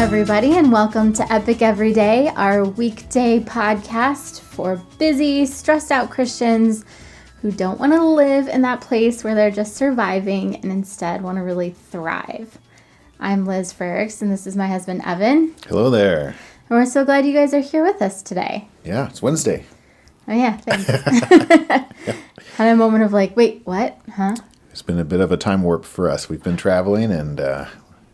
everybody, and welcome to Epic Everyday, our weekday podcast for busy, stressed out Christians who don't want to live in that place where they're just surviving and instead want to really thrive. I'm Liz Ferricks, and this is my husband, Evan. Hello there. And we're so glad you guys are here with us today. Yeah, it's Wednesday. Oh, yeah, thanks. Had a moment of like, wait, what? Huh? It's been a bit of a time warp for us. We've been traveling and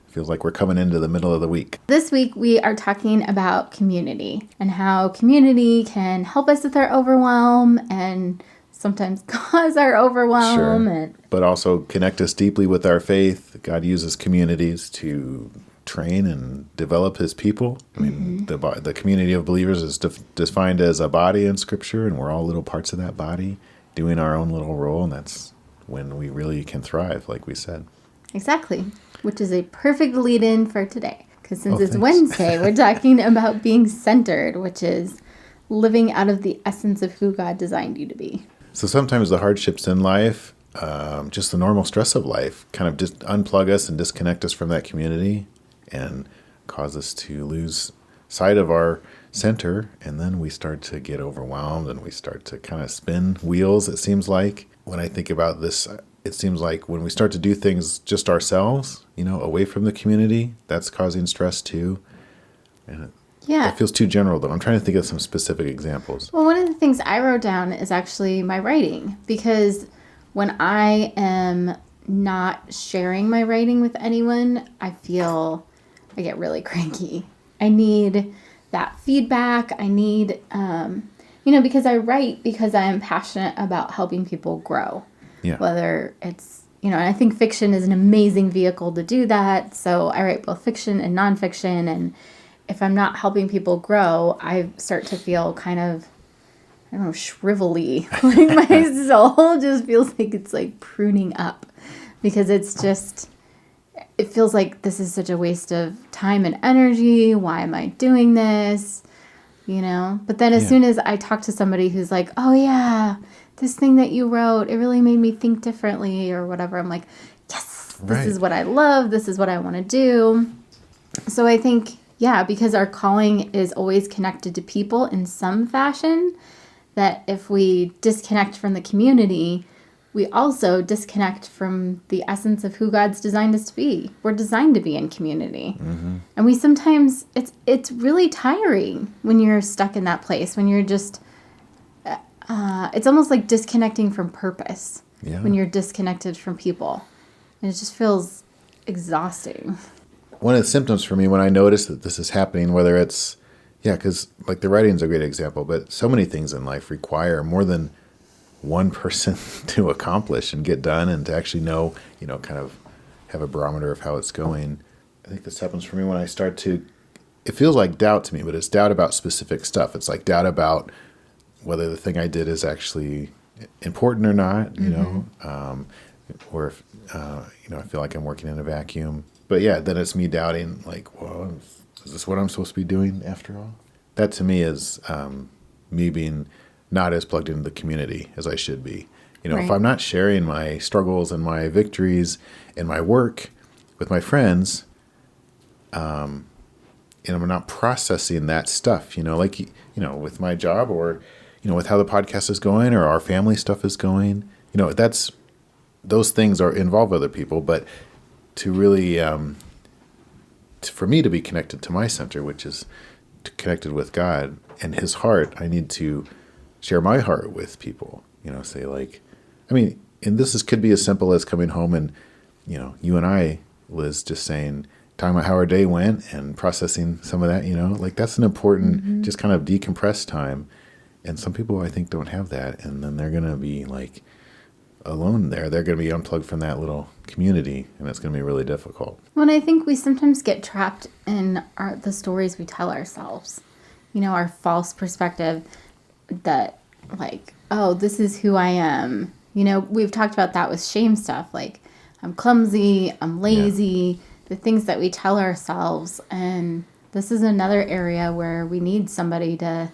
feels like we're coming into the middle of the week. This week, we are talking about community and how community can help us with our overwhelm and sometimes cause our overwhelm. Sure. But also connect us deeply with our faith. God uses communities to train and develop his people. I mean, the community of believers is defined as a body in Scripture, and we're all little parts of that body doing our own little role, and that's when we really can thrive, like we said. Exactly, which is a perfect lead-in for today. Because since it's Wednesday, we're talking about being centered, which is living out of the essence of who God designed you to be. So sometimes the hardships in life, just the normal stress of life, kind of just unplug us and disconnect us from that community and cause us to lose sight of our center. And then we start to get overwhelmed and we start to kind of spin wheels, it seems like. When I think about this, it seems like when we start to do things just ourselves, away from the community, that's causing stress too. And that feels too general, but I'm trying to think of some specific examples. Well, one of the things I wrote down is actually my writing, because when I am not sharing my writing with anyone, I get really cranky. I need that feedback. I need, because I write because I am passionate about helping people grow. Yeah. Whether it's, and I think fiction is an amazing vehicle to do that. So I write both fiction and nonfiction. And if I'm not helping people grow, I start to feel kind of, shrivelly. Like my soul just feels like it's like pruning up because it feels like this is such a waste of time and energy. Why am I doing this? But then as soon as I talk to somebody who's like, oh yeah, this thing that you wrote, it really made me think differently or whatever. I'm like, yes, this is what I love. This is what I want to do. So I think, because our calling is always connected to people in some fashion, that if we disconnect from the community, we also disconnect from the essence of who God's designed us to be. We're designed to be in community. Mm-hmm. And we sometimes, it's really tiring when you're stuck in that place, when you're just, it's almost like disconnecting from purpose when you're disconnected from people. And it just feels exhausting. One of the symptoms for me when I notice that this is happening, whether it's, because like the writing is a great example, but so many things in life require more than one person to accomplish and get done and to actually know, kind of have a barometer of how it's going. I think this happens for me when I start to, it feels like doubt to me, but it's doubt about specific stuff. It's like doubt about whether the thing I did is actually important or not, or if, I feel like I'm working in a vacuum. But then it's me doubting, like, well, is this what I'm supposed to be doing after all? That to me is me being not as plugged into the community as I should be. If I'm not sharing my struggles and my victories and my work with my friends, and I'm not processing that stuff, with my job or, with how the podcast is going or our family stuff is going, those things involve other people, but to really, for me to be connected to my center, which is connected with God and his heart, I need to share my heart with people, say like, and this could be as simple as coming home and, you and I, Liz, just talking about how our day went and processing some of that, like that's an important, just kind of decompressed time. And some people I think don't have that. And then they're going to be like alone there. They're going to be unplugged from that little community, and it's going to be really difficult. Well, I think we sometimes get trapped in the stories we tell ourselves, our false perspective that like, oh, this is who I am. We've talked about that with shame stuff. Like, I'm clumsy, I'm lazy, the things that we tell ourselves. And this is another area where we need somebody to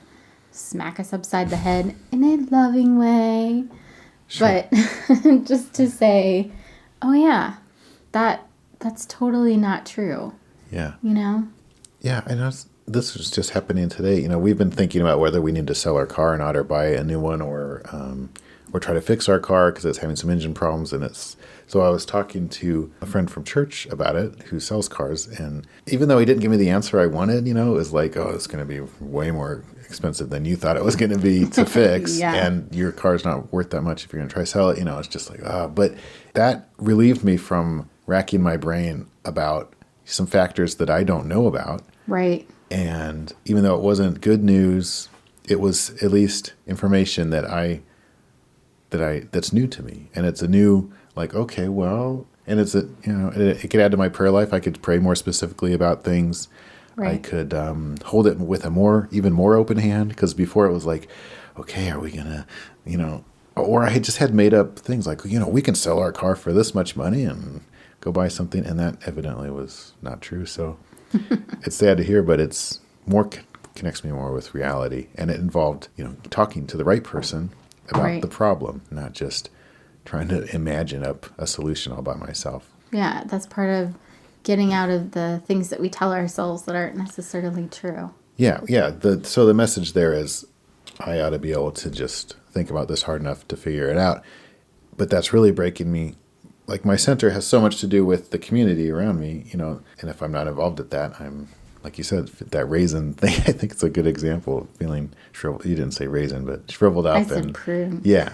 smack us upside the head in a loving way. Sure. But just to say, oh yeah, that's totally not true. Yeah. Yeah, I know this is just happening today. We've been thinking about whether we need to sell our car or not, or buy a new one, or try to fix our car because it's having some engine problems. And it's so I was talking to a friend from church about it who sells cars, and even though he didn't give me the answer I wanted, it was like, oh, it's going to be way more expensive than you thought it was going to be to fix, Yeah. and your car's not worth that much if you're going to try to sell it. It's just like, but that relieved me from racking my brain about some factors that I don't know about. Right. And even though it wasn't good news, it was at least information that's new to me. And it's a new, like, okay, well, and it could add to my prayer life. I could pray more specifically about things. Right. I could hold it with even more open hand, because before it was like, okay, are we gonna, or I had just had made up things like, we can sell our car for this much money and go buy something, and that evidently was not true. So it's sad to hear, but it's more connects me more with reality, and it involved talking to the right person about Right. the problem, not just trying to imagine up a solution all by myself. Yeah, that's part of getting out of the things that we tell ourselves that aren't necessarily true. Yeah. So the message there is, I ought to be able to just think about this hard enough to figure it out. But that's really breaking me. Like, my center has so much to do with the community around me, and if I'm not involved at that, I'm, like you said, that raisin thing. I think it's a good example of feeling shriveled. You didn't say raisin, but shriveled up. I said prune. Yeah.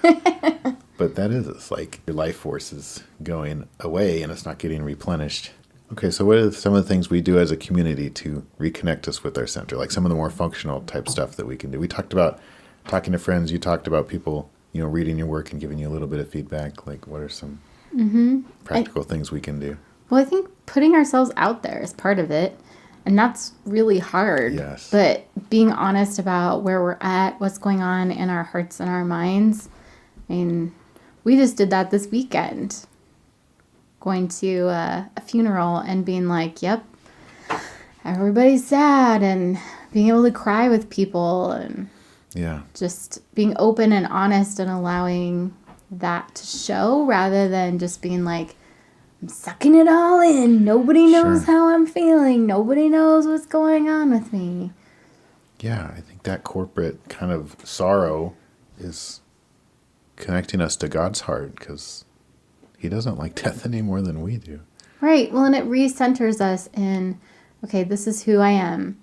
But it's like your life force is going away and it's not getting replenished. Okay, so what are some of the things we do as a community to reconnect us with our center? Like some of the more functional type stuff that we can do. We talked about talking to friends. You talked about people, reading your work and giving you a little bit of feedback. Like, what are some practical things we can do? Well, I think putting ourselves out there is part of it. And that's really hard. Yes. But being honest about where we're at, what's going on in our hearts and our minds. I mean, we just did that this weekend. Going to a funeral and being like, yep, everybody's sad, and being able to cry with people, and Yeah. just being open and honest and allowing that to show, rather than just being like, I'm sucking it all in. Nobody knows Sure. how I'm feeling. Nobody knows what's going on with me. Yeah, I think that corporate kind of sorrow is connecting us to God's heart, because he doesn't like death any more than we do. Right. Well, and it recenters us in, okay, this is who I am.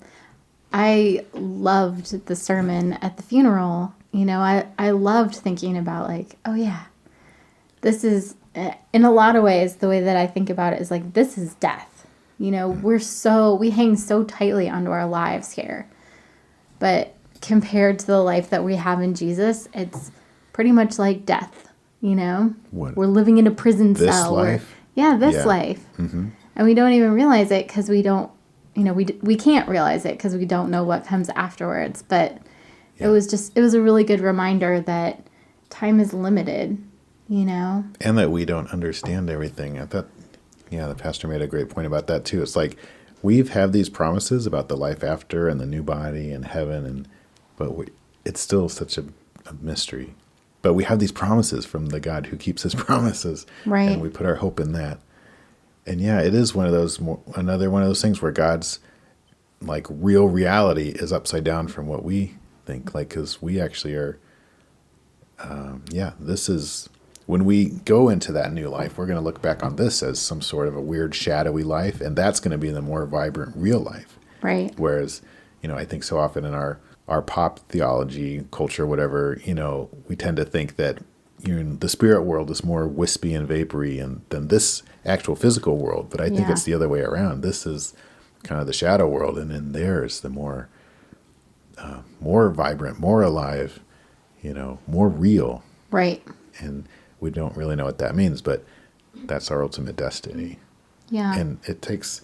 I loved the sermon at the funeral. I loved thinking about, like, oh yeah, this is, in a lot of ways, the way that I think about it is like, this is death. We hang so tightly onto our lives here. But compared to the life that we have in Jesus, it's pretty much like death. What? We're living in a prison This cell. life? This Yeah. life. Mm-hmm. And we don't even realize it because we don't, we can't realize it because we don't know what comes afterwards. But Yeah. it was a really good reminder that time is limited, And that we don't understand everything. I thought, the pastor made a great point about that too. It's like, we've had these promises about the life after and the new body and heaven, but it's still such a mystery. But we have these promises from the God who keeps his promises. Right. And we put our hope in that. And it is another one of those things where God's like real reality is upside down from what we think. Like, because we actually are, this is, when we go into that new life, we're going to look back on this as some sort of a weird, shadowy life. And that's going to be the more vibrant, real life. Right. Whereas, I think so often in our pop theology, culture, whatever, we tend to think that the spirit world is more wispy and vapory than this actual physical world. But I think it's the other way around. This is kind of the shadow world, and in there is the more vibrant, more alive, more real. Right. And we don't really know what that means, but that's our ultimate destiny. Yeah. And it takes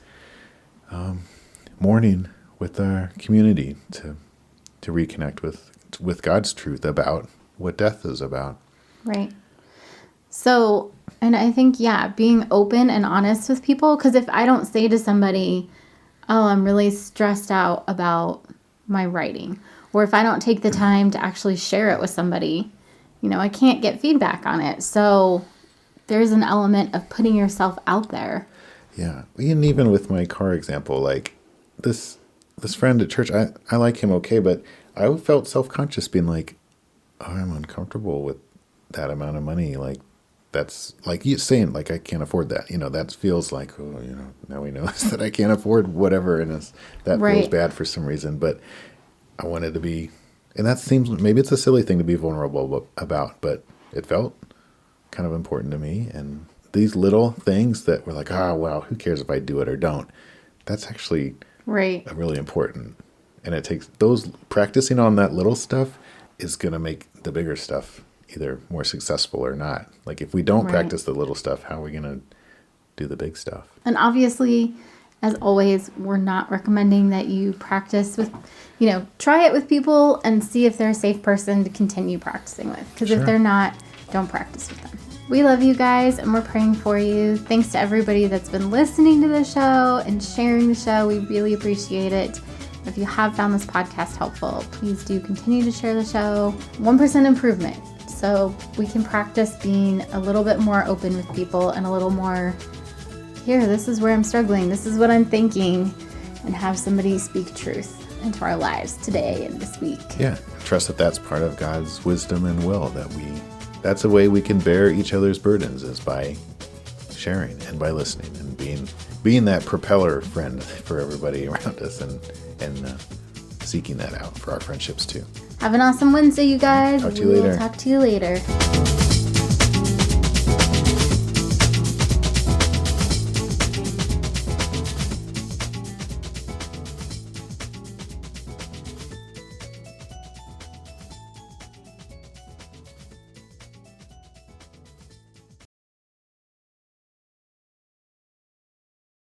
mourning with our community to reconnect with God's truth about what death is about. Right. So, and I think, being open and honest with people, because if I don't say to somebody, oh, I'm really stressed out about my writing, or if I don't take the time to actually share it with somebody, I can't get feedback on it. So there's an element of putting yourself out there. Yeah. And even with my car example, like this, this friend at church, I like him okay, but I felt self-conscious being like, oh, I'm uncomfortable with that amount of money. Like, that's like you saying, like, I can't afford that. That feels like, oh, now we know that I can't afford whatever. And that feels Right. bad for some reason. But I wanted to be, and that seems, maybe it's a silly thing to be vulnerable about, but it felt kind of important to me. And these little things that were like, oh, well, who cares if I do it or don't? That's actually Right. really important. And it takes those practicing on that little stuff is going to make the bigger stuff either more successful or not. Like if we don't Right. practice the little stuff, how are we going to do the big stuff? And obviously, as always, we're not recommending that you practice with, try it with people and see if they're a safe person to continue practicing with. Because Sure. if they're not, don't practice with them. We love you guys and we're praying for you. Thanks to everybody that's been listening to the show and sharing the show. We really appreciate it. If you have found this podcast helpful, please do continue to share the show. 1% improvement. So we can practice being a little bit more open with people and a little more, here, this is where I'm struggling. This is what I'm thinking. And have somebody speak truth into our lives today and this week. Yeah. Trust that that's part of God's wisdom and will, that's a way we can bear each other's burdens is by sharing and by listening and being that propeller friend for everybody around us and seeking that out for our friendships too. Have an awesome Wednesday, you guys. Talk to you We will later. talk to you later.